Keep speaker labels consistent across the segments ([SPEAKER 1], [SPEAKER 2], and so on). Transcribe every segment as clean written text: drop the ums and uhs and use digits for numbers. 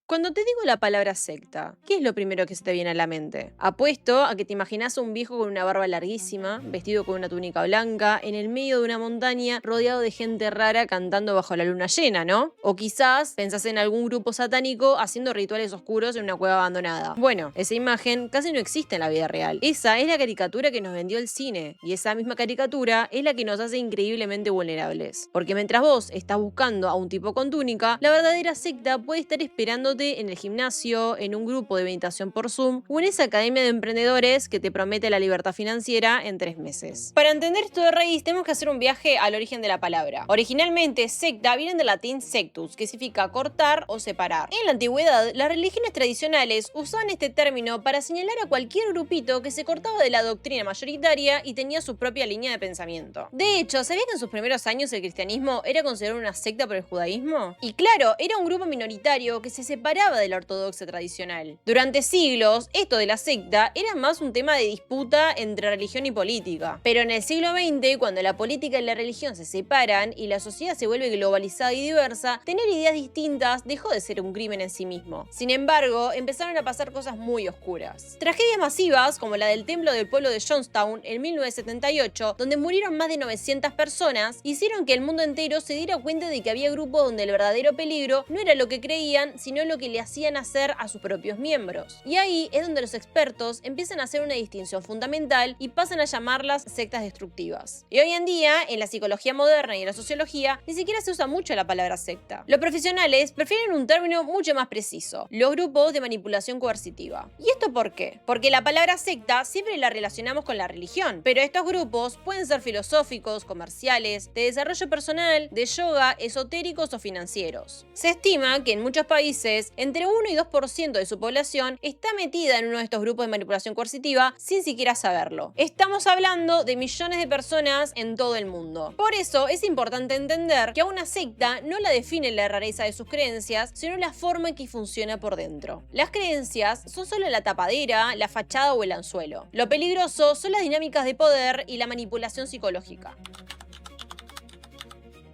[SPEAKER 1] Cuando te digo la palabra secta, ¿qué es lo primero que se te viene a la mente? Apuesto a que te imaginas a un viejo con una barba larguísima, vestido con una túnica blanca, en el medio de una montaña, rodeado de gente rara cantando bajo la luna llena, ¿no? O quizás pensás en algún grupo satánico haciendo rituales oscuros en una cueva abandonada. Bueno, esa imagen casi no existe en la vida real. Esa es la caricatura que nos vendió el cine, y esa misma caricatura es la que nos hace increíblemente vulnerables. Porque mientras vos estás buscando a un tipo con túnica, la verdadera secta puede estar esperándote en el gimnasio, en un grupo de meditación por Zoom o en esa academia de emprendedores que te promete la libertad financiera en 3 meses. Para entender esto de raíz, tenemos que hacer un viaje al origen de la palabra. Originalmente, secta viene del latín sectus, que significa cortar o separar. En la antigüedad, las religiones tradicionales usaban este término para señalar a cualquier grupito que se cortaba de la doctrina mayoritaria y tenía su propia línea de pensamiento. De hecho, ¿sabías que en sus primeros años el cristianismo era considerado una secta por el judaísmo? Y claro, era un grupo minoritario que se separaba de la ortodoxia tradicional. Durante siglos, esto de la secta era más un tema de disputa entre religión y política. Pero en el siglo XX, cuando la política y la religión se separan y la sociedad se vuelve globalizada y diversa, tener ideas distintas dejó de ser un crimen en sí mismo. Sin embargo, empezaron a pasar cosas muy oscuras. Tragedias masivas, como la del templo del pueblo de Johnstown en 1978, donde murieron más de 900 personas, hicieron que el mundo entero se diera cuenta de que había grupos donde el verdadero peligro no era lo que creían, sino lo que le hacían hacer a sus propios miembros. Y ahí es donde los expertos empiezan a hacer una distinción fundamental y pasan a llamarlas sectas destructivas. Y hoy en día, en la psicología moderna y en la sociología, ni siquiera se usa mucho la palabra secta. Los profesionales prefieren un término mucho más preciso: los grupos de manipulación coercitiva. ¿Y esto por qué? Porque la palabra secta siempre la relacionamos con la religión, pero estos grupos pueden ser filosóficos, comerciales, de desarrollo personal, de yoga, esotéricos o financieros. Se estima que en muchos países entre 1 y 2% de su población está metida en uno de estos grupos de manipulación coercitiva sin siquiera saberlo. Estamos hablando de millones de personas en todo el mundo. Por eso es importante entender que a una secta no la define la rareza de sus creencias, sino la forma en que funciona por dentro. Las creencias son solo la tapadera, la fachada o el anzuelo. Lo peligroso son las dinámicas de poder y la manipulación psicológica.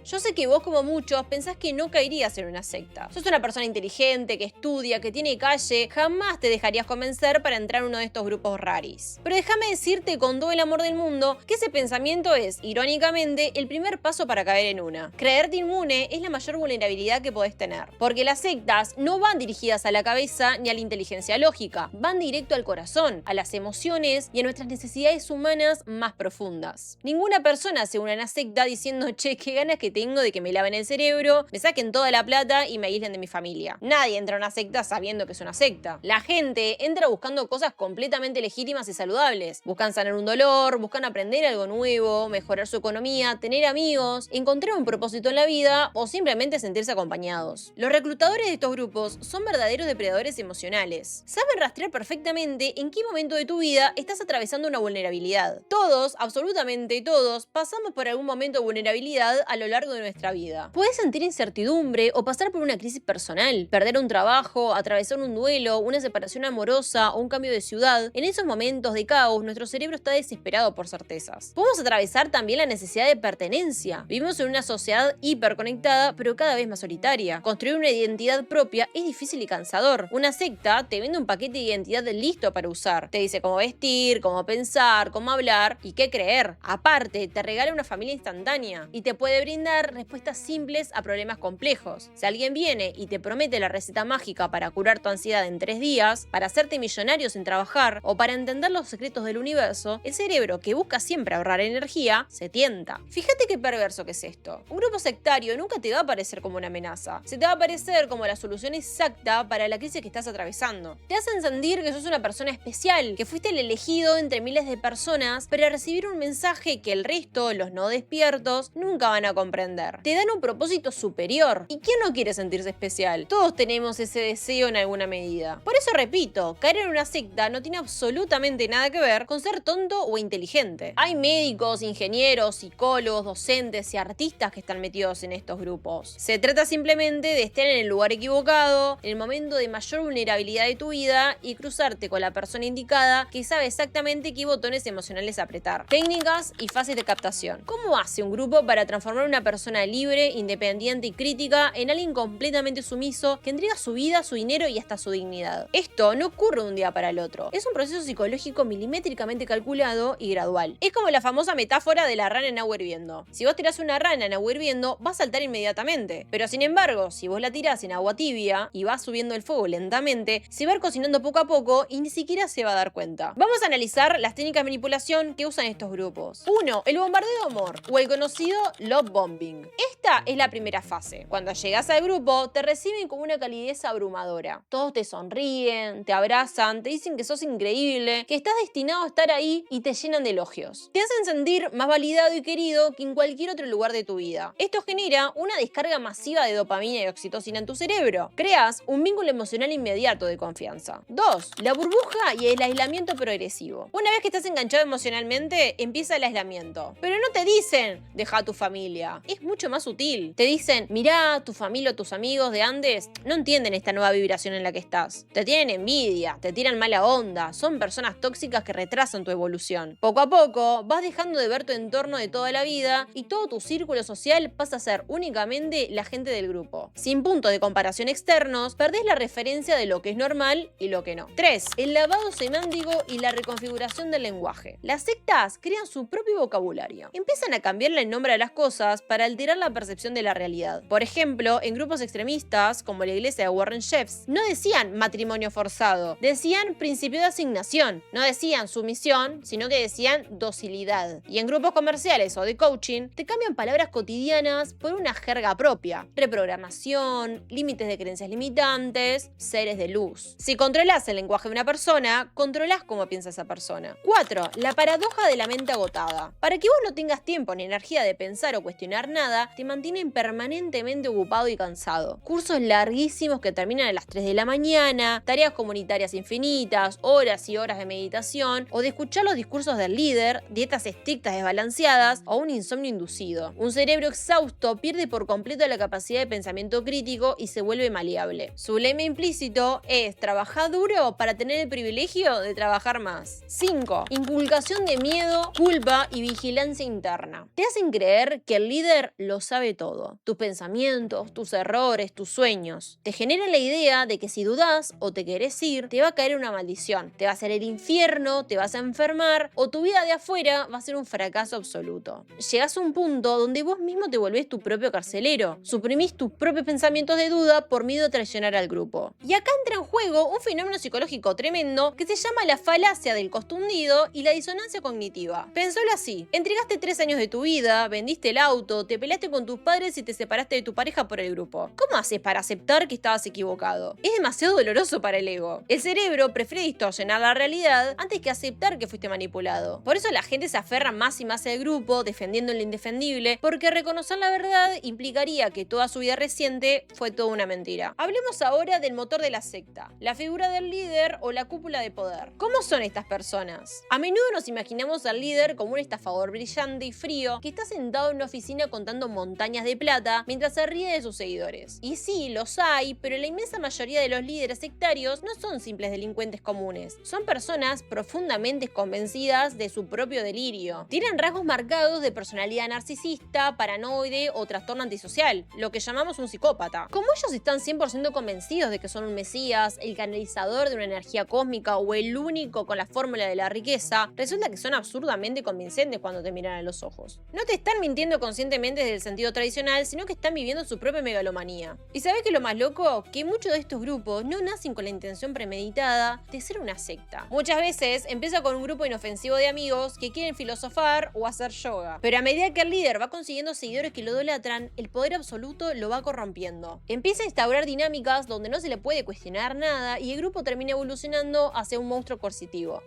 [SPEAKER 1] Yo sé que vos, como muchos, pensás que no caerías en una secta. Sos una persona inteligente, que estudia, que tiene calle, jamás te dejarías convencer para entrar en uno de estos grupos raris. Pero déjame decirte con todo el amor del mundo que ese pensamiento es, irónicamente, el primer paso para caer en una. Creerte inmune es la mayor vulnerabilidad que podés tener. Porque las sectas no van dirigidas a la cabeza ni a la inteligencia lógica, van directo al corazón, a las emociones y a nuestras necesidades humanas más profundas. Ninguna persona se une a una secta diciendo, che, qué ganas que tengo de que me laven el cerebro, me saquen toda la plata y me aíslen de mi familia. Nadie entra a una secta sabiendo que es una secta. La gente entra buscando cosas completamente legítimas y saludables. Buscan sanar un dolor, buscan aprender algo nuevo, mejorar su economía, tener amigos, encontrar un propósito en la vida o simplemente sentirse acompañados. Los reclutadores de estos grupos son verdaderos depredadores emocionales. Saben rastrear perfectamente en qué momento de tu vida estás atravesando una vulnerabilidad. Todos, absolutamente todos, pasamos por algún momento de vulnerabilidad a lo largo de nuestra vida. Puedes sentir incertidumbre o pasar por una crisis personal, perder un trabajo, atravesar un duelo, una separación amorosa o un cambio de ciudad. En esos momentos de caos, nuestro cerebro está desesperado por certezas. Podemos atravesar también la necesidad de pertenencia. Vivimos en una sociedad hiperconectada, pero cada vez más solitaria. Construir una identidad propia es difícil y cansador. Una secta te vende un paquete de identidad listo para usar. Te dice cómo vestir, cómo pensar, cómo hablar y qué creer. Aparte, te regala una familia instantánea y te puede brindar respuestas simples a problemas complejos. Si alguien viene y te promete la receta mágica para curar tu ansiedad en 3 días, para hacerte millonario sin trabajar o para entender los secretos del universo, el cerebro, que busca siempre ahorrar energía, se tienta. Fíjate qué perverso que es esto. Un grupo sectario nunca te va a parecer como una amenaza. Se te va a parecer como la solución exacta para la crisis que estás atravesando. Te hacen sentir que sos una persona especial, que fuiste el elegido entre miles de personas para recibir un mensaje que el resto, los no despiertos, nunca van a comprender. Te dan un propósito superior. ¿Y quién no quiere sentirse especial? Todos tenemos ese deseo en alguna medida. Por eso repito, caer en una secta no tiene absolutamente nada que ver con ser tonto o inteligente. Hay médicos, ingenieros, psicólogos, docentes y artistas que están metidos en estos grupos. Se trata simplemente de estar en el lugar equivocado, en el momento de mayor vulnerabilidad de tu vida y cruzarte con la persona indicada que sabe exactamente qué botones emocionales apretar. Técnicas y fases de captación. ¿Cómo hace un grupo para transformar una persona persona libre, independiente y crítica en alguien completamente sumiso que entrega su vida, su dinero y hasta su dignidad. Esto no ocurre de un día para el otro. Es un proceso psicológico milimétricamente calculado y gradual. Es como la famosa metáfora de la rana en agua hirviendo. Si vos tirás una rana en agua hirviendo, va a saltar inmediatamente. Pero sin embargo, si vos la tirás en agua tibia y vas subiendo el fuego lentamente, se va a ir cocinando poco a poco y ni siquiera se va a dar cuenta. Vamos a analizar las técnicas de manipulación que usan estos grupos. 1. El bombardeo de amor, o el conocido love bombing. Esta es la primera fase. Cuando llegas al grupo, te reciben con una calidez abrumadora. Todos te sonríen, te abrazan, te dicen que sos increíble, que estás destinado a estar ahí y te llenan de elogios. Te hacen sentir más validado y querido que en cualquier otro lugar de tu vida. Esto genera una descarga masiva de dopamina y oxitocina en tu cerebro. Creas un vínculo emocional inmediato de confianza. 2. La burbuja y el aislamiento progresivo. Una vez que estás enganchado emocionalmente, empieza el aislamiento. Pero no te dicen, deja a tu familia. Es mucho más sutil. Te dicen, mirá, tu familia o tus amigos de antes no entienden esta nueva vibración en la que estás. Te tienen envidia, te tiran mala onda, son personas tóxicas que retrasan tu evolución. Poco a poco, vas dejando de ver tu entorno de toda la vida y todo tu círculo social pasa a ser únicamente la gente del grupo. Sin puntos de comparación externos, perdés la referencia de lo que es normal y lo que no. 3. El lavado semántico y la reconfiguración del lenguaje. Las sectas crean su propio vocabulario. Empiezan a cambiarle el nombre a las cosas para alterar la percepción de la realidad. Por ejemplo, en grupos extremistas, como la iglesia de Warren Jeffs, no decían matrimonio forzado, decían principio de asignación. No decían sumisión, sino que decían docilidad. Y en grupos comerciales o de coaching, te cambian palabras cotidianas por una jerga propia. Reprogramación, límites de creencias limitantes, seres de luz. Si controlas el lenguaje de una persona, controlas cómo piensa esa persona. 4. La paradoja de la mente agotada. Para que vos no tengas tiempo ni energía de pensar o cuestionar nada, te mantienen permanentemente ocupado y cansado. Cursos larguísimos que terminan a las 3 de la mañana, tareas comunitarias infinitas, horas y horas de meditación, o de escuchar los discursos del líder, dietas estrictas desbalanceadas o un insomnio inducido. Un cerebro exhausto pierde por completo la capacidad de pensamiento crítico y se vuelve maleable. Su lema implícito es trabajar duro para tener el privilegio de trabajar más. 5. Inculcación de miedo, culpa y vigilancia interna. Te hacen creer que el líder lo sabe todo. Tus pensamientos, tus errores, tus sueños. Te generan la idea de que si dudás o te querés ir, te va a caer una maldición. Te va a hacer el infierno, te vas a enfermar o tu vida de afuera va a ser un fracaso absoluto. Llegás a un punto donde vos mismo te volvés tu propio carcelero. Suprimís tus propios pensamientos de duda por miedo a traicionar al grupo. Y acá entra en juego un fenómeno psicológico tremendo que se llama la falacia del costo hundido y la disonancia cognitiva. Pensalo así: entregaste 3 años de tu vida, vendiste el auto, te peleaste con tus padres y te separaste de tu pareja por el grupo. ¿Cómo haces para aceptar que estabas equivocado? Es demasiado doloroso para el ego. El cerebro prefiere distorsionar la realidad antes que aceptar que fuiste manipulado. Por eso la gente se aferra más y más al grupo, defendiendo lo indefendible, porque reconocer la verdad implicaría que toda su vida reciente fue toda una mentira. Hablemos ahora del motor de la secta, la figura del líder o la cúpula de poder. ¿Cómo son estas personas? A menudo nos imaginamos al líder como un estafador brillante y frío que está sentado en una oficina contando montañas de plata mientras se ríe de sus seguidores. Y sí, los hay, pero la inmensa mayoría de los líderes sectarios no son simples delincuentes comunes. Son personas profundamente convencidas de su propio delirio. Tienen rasgos marcados de personalidad narcisista, paranoide o trastorno antisocial, lo que llamamos un psicópata. Como ellos están 100% convencidos de que son un mesías, el canalizador de una energía cósmica o el único con la fórmula de la riqueza, resulta que son absurdamente convincentes cuando te miran a los ojos. No te están mintiendo conscientemente desde el sentido tradicional, sino que están viviendo su propia megalomanía. ¿Y sabés qué es lo más loco? Que muchos de estos grupos no nacen con la intención premeditada de ser una secta. Muchas veces empieza con un grupo inofensivo de amigos que quieren filosofar o hacer yoga. Pero a medida que el líder va consiguiendo seguidores que lo idolatran, el poder absoluto lo va corrompiendo. Empieza a instaurar dinámicas donde no se le puede cuestionar nada y el grupo termina evolucionando hacia un monstruo coercitivo.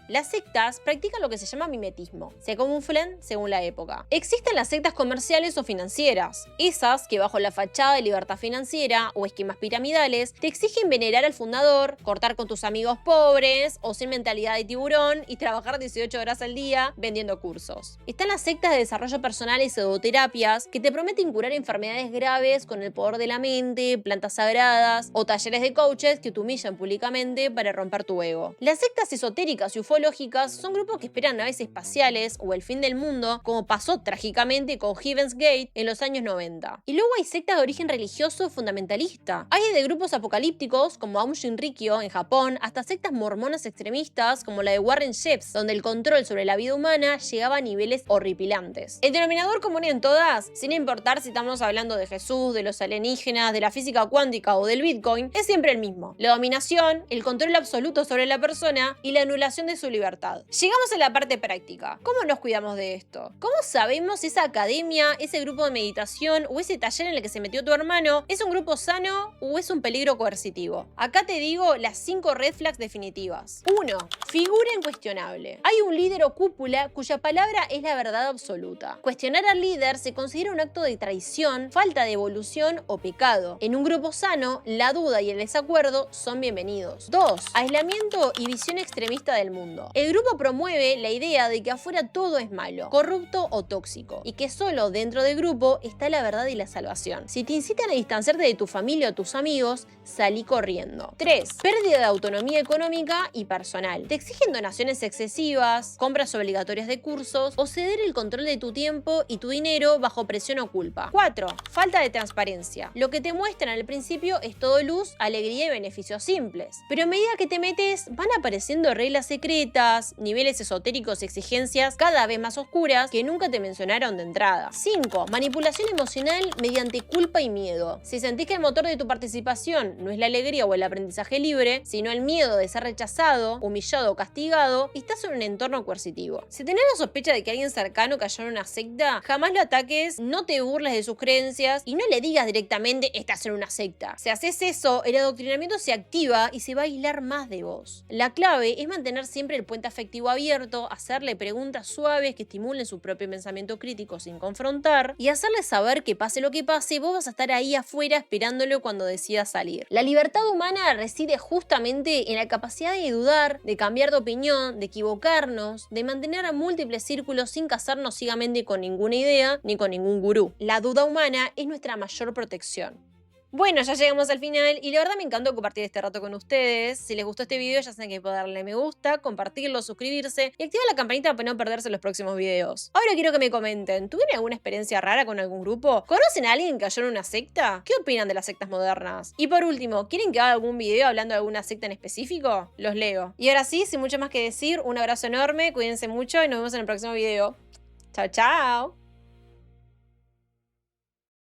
[SPEAKER 1] Las sectas practican lo que se llama mimetismo. Se camuflan según la época. Existen las sectas comerciales o financieras. Esas que bajo la fachada de libertad financiera o esquemas piramidales te exigen venerar al fundador, cortar con tus amigos pobres o sin mentalidad de tiburón y trabajar 18 horas al día vendiendo cursos. Están las sectas de desarrollo personal y pseudoterapias que te prometen curar enfermedades graves con el poder de la mente, plantas sagradas o talleres de coaches que te humillan públicamente para romper tu ego. Las sectas esotéricas y ufóricas ecológicas son grupos que esperan naves espaciales o el fin del mundo, como pasó trágicamente con Heaven's Gate en los años 90. Y luego hay sectas de origen religioso fundamentalista. Hay de grupos apocalípticos como Aum Shinrikyo en Japón hasta sectas mormonas extremistas como la de Warren Jeffs, donde el control sobre la vida humana llegaba a niveles horripilantes. El denominador común en todas, sin importar si estamos hablando de Jesús, de los alienígenas, de la física cuántica o del Bitcoin, es siempre el mismo: la dominación, el control absoluto sobre la persona y la anulación de su libertad. Llegamos a la parte práctica. ¿Cómo nos cuidamos de esto? ¿Cómo sabemos si esa academia, ese grupo de meditación o ese taller en el que se metió tu hermano es un grupo sano o es un peligro coercitivo? Acá te digo las 5 red flags definitivas. 1. Figura incuestionable. Hay un líder o cúpula cuya palabra es la verdad absoluta. Cuestionar al líder se considera un acto de traición, falta de evolución o pecado. En un grupo sano, la duda y el desacuerdo son bienvenidos. 2. Aislamiento y visión extremista del mundo. El grupo promueve la idea de que afuera todo es malo, corrupto o tóxico, y que solo dentro del grupo está la verdad y la salvación. Si te incitan a distanciarte de tu familia o tus amigos, salí corriendo. 3. Pérdida de autonomía económica y personal. Te exigen donaciones excesivas, compras obligatorias de cursos o ceder el control de tu tiempo y tu dinero bajo presión o culpa. 4. Falta de transparencia. Lo que te muestran al principio es todo luz, alegría y beneficios simples. Pero a medida que te metes, van apareciendo reglas secretas, niveles esotéricos y exigencias cada vez más oscuras que nunca te mencionaron de entrada. 5. Manipulación emocional mediante culpa y miedo. Si sentís que el motor de tu participación no es la alegría o el aprendizaje libre, sino el miedo de ser rechazado, humillado o castigado, estás en un entorno coercitivo. Si tenés la sospecha de que alguien cercano cayó en una secta, jamás lo ataques, no te burles de sus creencias y no le digas directamente estás en una secta. Si haces eso, el adoctrinamiento se activa y se va a aislar más de vos. La clave es mantener siempre el puente afectivo abierto, hacerle preguntas suaves que estimulen su propio pensamiento crítico sin confrontar y hacerle saber que pase lo que pase, vos vas a estar ahí afuera esperándolo cuando decida salir. La libertad humana reside justamente en la capacidad de dudar, de cambiar de opinión, de equivocarnos, de mantener a múltiples círculos sin casarnos ciegamente con ninguna idea ni con ningún gurú. La duda humana es nuestra mayor protección. Bueno, ya llegamos al final y la verdad me encantó compartir este rato con ustedes. Si les gustó este video ya saben que pueden darle me gusta, compartirlo, suscribirse y activar la campanita para no perderse los próximos videos. Ahora quiero que me comenten, ¿tuvieron alguna experiencia rara con algún grupo? ¿Conocen a alguien que cayó en una secta? ¿Qué opinan de las sectas modernas? Y por último, ¿quieren que haga algún video hablando de alguna secta en específico? Los leo. Y ahora sí, sin mucho más que decir, un abrazo enorme, cuídense mucho y nos vemos en el próximo video. Chao, chao.